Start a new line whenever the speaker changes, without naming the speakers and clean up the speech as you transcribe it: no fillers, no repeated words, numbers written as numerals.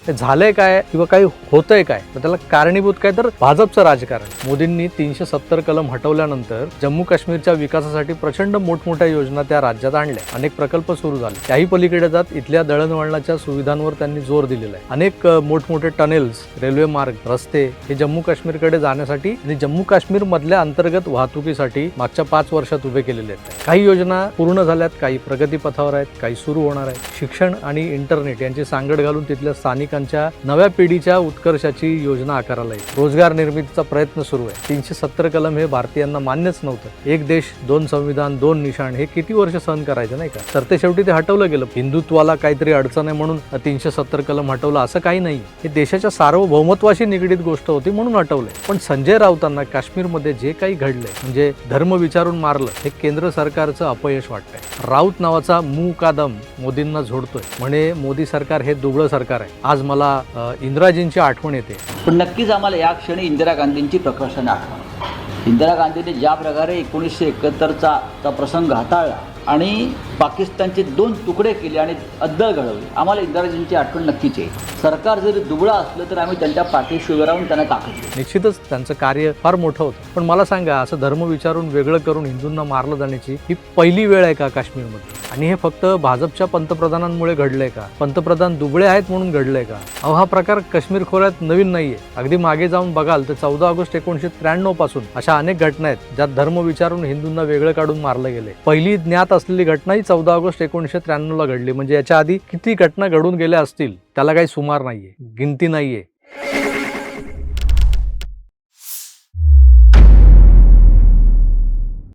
ते झालंय काय किंवा काही होतंय काय, तर त्याला कारणीभूत काय तर भाजपचं राजकारण। मोदींनी 370 कलम हटवल्यानंतर जम्मू काश्मीरच्या विकासासाठी प्रचंड मोठमोठ्या योजना त्या राज्यात आणल्या, अनेक प्रकल्प सुरू झाले। त्याही पलीकडे जात इथल्या दळणवळणाच्या सुविधांवर त्यांनी जोर दिलेला आहे। अनेक मोठमोठे टनेल्स, रेल्वे मार्ग, रस्ते हे जम्मू काश्मीरकडे जाण्यासाठी आणि जम्मू काश्मीर मधल्या अंतर्गत वाहतुकीसाठी मागच्या 5 वर्षात उभे केलेले आहेत। काही योजना पूर्ण झाल्यात, काही प्रगतीपथावर आहेत, काही सुरू होणार आहेत। शिक्षण आणि इंटरनेट यांची सांगड घालून तिथल्या स्थानिकांच्या नव्या पिढीच्या उत्कर्षाची योजना आकाराला येईल। रोजगार निर्मितीचा प्रयत्न सुरू आहे। 370 कलम हे भारतीयांना मान्यच नव्हतं। एक देश, दोन संविधान, दोन निशाण हे किती वर्ष सहन करायचं नाही का? तर ते शेवटी ते हटवलं गेलं। हिंदुत्वाला काहीतरी अडचण आहे म्हणून 370 कलम हटवलं असं काही नाही। हे देशाच्या सार्वभौमत्वाशी निगडीत गोष्ट होती म्हणून हटवलंय। पण संजय राऊतांना काश्मीरमध्ये जे काही घडलंय, म्हणजे धर्म विचारून मारलं, हे केंद्र सरकारचं अपयश वाटतंय। राऊत नावाचा मुकादम मोदींना झोडतोय, म्हणे मोदी सरकार हे दुबळं सरकार आहे। आज मला इंदिराजींची आठवण येते।
पण नक्कीच आम्हाला या क्षणी इंदिरा गांधींची प्रकर्षाने आठवण। इंदिरा गांधींनी ज्या प्रकारे 1971चा प्रसंग हाताळला आणि पाकिस्तानचे 2 तुकडे केले आणि अद्दळ घडवली, आम्हाला इंदिराजींची आठवण नक्कीच येईल। सरकार जरी दुबळं असलं तर आम्ही त्यांच्या पाठीशी उभे राहून त्यांना ताकद देऊ।
निश्चितच त्यांचं कार्य फार मोठं होतं, पण मला सांगा, असं धर्म विचारून वेगळं करून हिंदूंना मारलं जाण्याची ही पहिली वेळ आहे का काश्मीरमध्ये? आणि हे फक्त भाजपच्या पंतप्रधानांमुळे घडलंय का? पंतप्रधान दुबळे आहेत म्हणून घडलंय का? हा प्रकार काश्मीर खोऱ्यात नवीन नाहीये। अगदी मागे जाऊन बघाल तर 14 ऑगस्ट 1993 पासून अशा अनेक घटना आहेत ज्यात धर्म विचारून हिंदूंना वेगळं काढून मारलं गेले। पहिली ज्ञात असलेली घटना ही 14 ऑगस्ट 1993 ला घडली, म्हणजे याच्या आधी किती घटना घडून गेल्या असतील त्याला काही सुमार नाहीये, गिनती नाहीये।